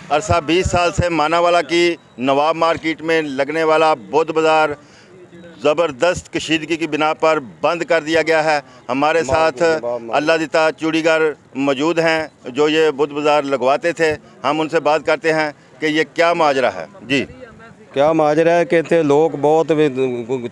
अरसा 20 साल से मानावाला की नवाब मार्केट में लगने वाला बुध बाज़ार ज़बरदस्त कशीदगी की बिना पर बंद कर दिया गया है। हमारे साथ अल्लाह दिता चूड़ीगर मौजूद हैं जो ये बुध बाज़ार लगवाते थे। हम उनसे बात करते हैं कि ये क्या माजरा है। जी, क्या माजरा है कि इतने लोग बहुत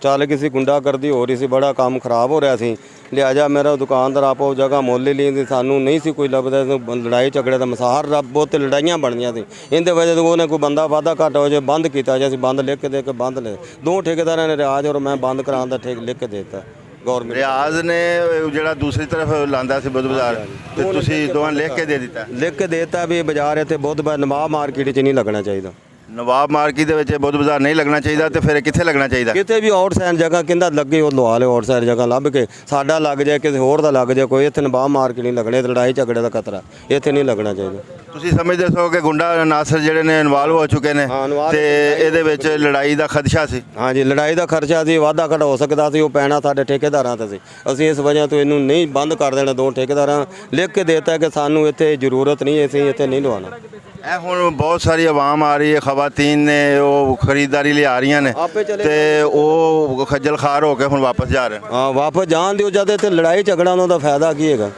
चल गई सी, गुंडागर्दी हो रही सी, बड़ा काम खराब हो रहा सी। लिहाजा मेरा दुकानदार आपो जगह मुੱਲ ली सी, सानू नहीं सी कोई लभदा। लड़ाई झगड़े का मसाहर बहुत लड़ाइयाँ बनदियां सी। इनके वजह से उन्हें कोई बंदा वाधा घाटा हो जाए बंद किया जाए, बंद लिख के दे के बंद ले। 2 ठेकेदार ने रियाज और मैं बंद कराने का ठेक लिख के देता गौरमेंट। रियाज ने जो दूसरी तरफ लांदा सी बुध बाज़ार तो तुसी दोवां लिख के दे दिता? लिख के देता भी बाजार इतने बुध बाज़ार नवाब मार्केट च नहीं लगना चाहिए। नवाब मार्केट के बुध बाज़ार नहीं लगना चाहिए तो फिर कित्थे लगना चाहिए? किते भी आउटसाइड जगह कहता लगे वो लवा लो, आउटसाइड जगह लभ के साडा लग जाए, किसी होर दा लग जाए, कोई इत्थे नवाब मार्केट नहीं लगने। लड़ाई झगड़े का खतरा इत्थे नहीं लगना चाहिए। तुसी समझदे सो कि गुंडा नासर जिहड़े ने इन्वॉल्व हो चुके ने ते इहदे विच लड़ाई दा खदशा सी? हाँ जी, लड़ाई का खर्चा सी, वाधा घट हो सकता सी, वो पैना साडे ठेकेदारां ते सी। असीं इस वजह तो इनू नहीं बंद कर देना। 2 ठेकेदारां लिख के देता कि सानू इत्थे जरूरत नहीं, असीं इत्थे नहीं लवाना। ਇਹ ਹੁਣ बहुत सारी आवाम आ रही है, खवातीन ने वो खरीदारी ले आ रही ने ते वो खज्जल खार हो के हुण वापस जा रहे हैं। हाँ, वापस जान दिओ। जद इत्थे लड़ाई झगड़ा उन्हां दा फायदा की हैगा?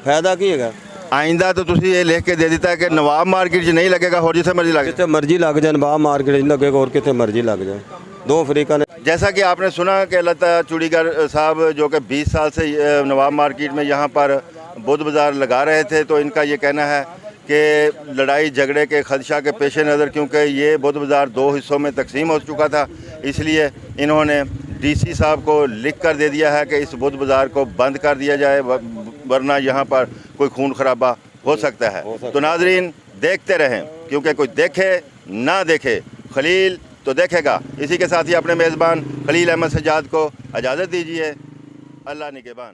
फायदा की हैगा? आइंदा तो तुसी ये लिख के दे दिता है कि नवाब मार्केट च नहीं लगेगा, और जिथे मर्जी लगे। जिथे मर्जी लग जाए, नवाब मार्केट च लगेगा और किथे मर्जी लग जाए। 2 फरीका ने जैसा कि आपने सुना कि अल्लाह चूड़ीगर साहब जो कि 20 साल से नवाब मार्केट में यहाँ पर बुध बाज़ार लगा रहे थे, तो इनका ये कहना है कि लड़ाई झगड़े के खदशा के पेश नज़र, क्योंकि ये बुध बाज़ार 2 हिस्सों में तकसीम हो चुका था, इसलिए इन्होंने डीसी साहब को लिख कर दे दिया है कि इस बुध बाज़ार को बंद कर दिया जाए, वरना यहाँ पर कोई खून खराबा हो सकता है। तो नाजरीन देखते रहें, क्योंकि कोई देखे ना देखे खलील तो देखेगा। इसी के साथ ही अपने मेज़बान खलील अहमद सज्जाद को इजाज़त दीजिए। अल्लाह निगहबान।